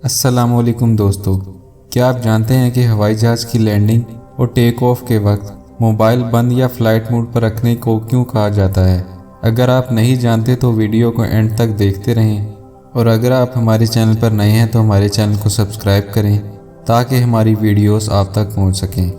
अस्सलाम वालेकुम दोस्तों, क्या आप जानते हैं कि हवाई जहाज़ की लैंडिंग और टेक ऑफ के वक्त मोबाइल बंद या फ़्लाइट मोड पर रखने को क्यों कहा जाता है। अगर आप नहीं जानते तो वीडियो को एंड तक देखते रहें और अगर आप हमारे चैनल पर नए हैं तो हमारे चैनल को सब्सक्राइब करें ताकि हमारी वीडियोस आप तक पहुंच सकें।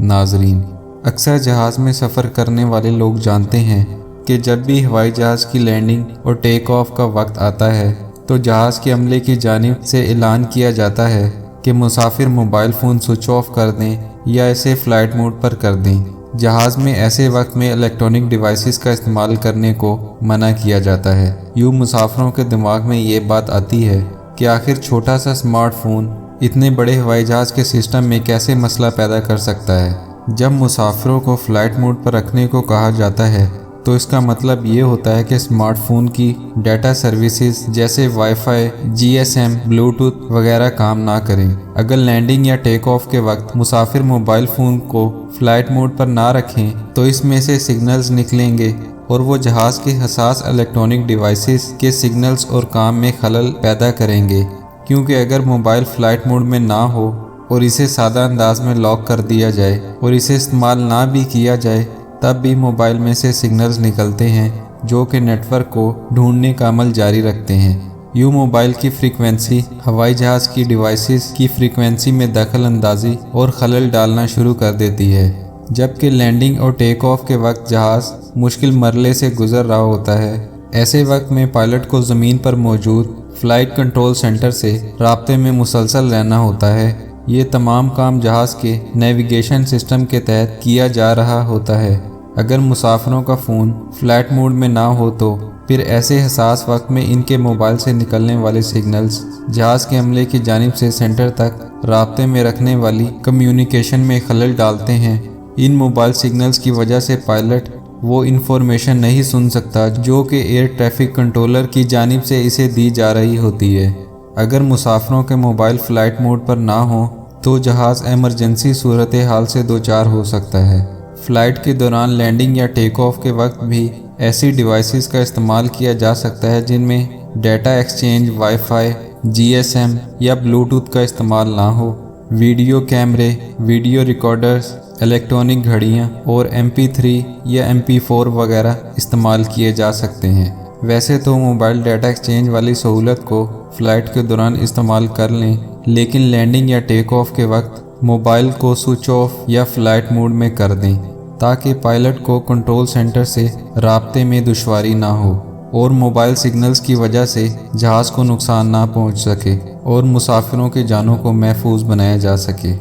नाजरीन, अक्सर जहाज़ में सफ़र करने वाले लोग जानते हैं कि जब भी हवाई जहाज़ की लैंडिंग और टेक ऑफ का वक्त आता है तो जहाज़ के अमले की जानिब से ऐलान किया जाता है कि मुसाफिर मोबाइल फ़ोन स्विच ऑफ कर दें या इसे फ़्लाइट मोड पर कर दें। जहाज़ में ऐसे वक्त में इलेक्ट्रॉनिक डिवाइसेस का इस्तेमाल करने को मना किया जाता है। यूँ मुसाफिरों के दिमाग में ये बात आती है कि आखिर छोटा सा स्मार्टफोन इतने बड़े हवाई जहाज़ के सिस्टम में कैसे मसला पैदा कर सकता है। जब मुसाफिरों को फ़्लाइट मोड पर रखने को कहा जाता है तो इसका मतलब ये होता है कि स्मार्टफोन की डाटा सर्विसेज जैसे वाईफाई, जीएसएम, ब्लूटूथ वगैरह काम ना करें। अगर लैंडिंग या टेक ऑफ के वक्त मुसाफिर मोबाइल फ़ोन को फ़्लाइट मोड पर ना रखें तो इसमें से सिग्नल्स निकलेंगे और वो जहाज़ के हसास इलेक्ट्रॉनिक डिवाइसेस के सिग्नल्स और काम में खलल पैदा करेंगे। क्योंकि अगर मोबाइल फ़्लाइट मोड में ना हो और इसे सादा अंदाज में लॉक कर दिया जाए और इसे इस्तेमाल ना भी किया जाए तब भी मोबाइल में से सिग्नल्स निकलते हैं जो कि नेटवर्क को ढूंढने का अमल जारी रखते हैं। यूँ मोबाइल की फ्रीक्वेंसी हवाई जहाज़ की डिवाइसेस की फ्रीक्वेंसी में दखल अंदाजी और खलल डालना शुरू कर देती है। जबकि लैंडिंग और टेक ऑफ के वक्त जहाज़ मुश्किल मरले से गुजर रहा होता है। ऐसे वक्त में पायलट को ज़मीन पर मौजूद फ़्लाइट कंट्रोल सेंटर से राब्ते में मुसलसल रहना होता है। ये तमाम काम जहाज़ के नेविगेशन सिस्टम के तहत किया जा रहा होता है। अगर मुसाफिरों का फ़ोन फ़्लाइट मोड में ना हो तो फिर ऐसे हसास वक्त में इनके मोबाइल से निकलने वाले सिग्नल्स जहाज़ के अमले की जानिब से सेंटर तक राब्ते में रखने वाली कम्युनिकेशन में खलल डालते हैं। इन मोबाइल सिग्नल्स की वजह से पायलट वो इन्फॉर्मेशन नहीं सुन सकता जो कि एयर ट्रैफिक कंट्रोलर की जानिब से इसे दी जा रही होती है। अगर मुसाफिरों के मोबाइल फ़्लाइट मोड पर ना हो तो जहाज़ एमरजेंसी सूरत हाल से दो चार हो सकता है। फ़्लाइट के दौरान लैंडिंग या टेक ऑफ के वक्त भी ऐसी डिवाइसेस का इस्तेमाल किया जा सकता है जिनमें डाटा एक्सचेंज, वाईफाई, जीएसएम या ब्लूटूथ का इस्तेमाल ना हो। वीडियो कैमरे, वीडियो रिकॉर्डर्स, इलेक्ट्रॉनिक घड़ियां और MP3 या MP4 वगैरह इस्तेमाल किए जा सकते हैं। वैसे तो मोबाइल डाटा एक्सचेंज वाली सहूलत को फ़्लाइट के दौरान इस्तेमाल कर लें, लेकिन लैंडिंग या टेक ऑफ के वक्त मोबाइल को स्विच ऑफ या फ़्लाइट मोड में कर दें ताकि पायलट को कंट्रोल सेंटर से राब्ते में दुश्वारी ना हो और मोबाइल सिग्नल्स की वजह से जहाज़ को नुकसान ना पहुंच सके और मुसाफिरों की जानों को महफूज बनाया जा सके।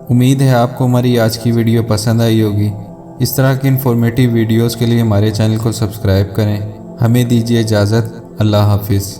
उम्मीद है आपको हमारी आज की वीडियो पसंद आई होगी। इस तरह की इन्फॉर्मेटिव वीडियोज़ के लिए हमारे चैनल को सब्सक्राइब करें। हमें दीजिए इजाज़त। अल्लाह हाफिज़।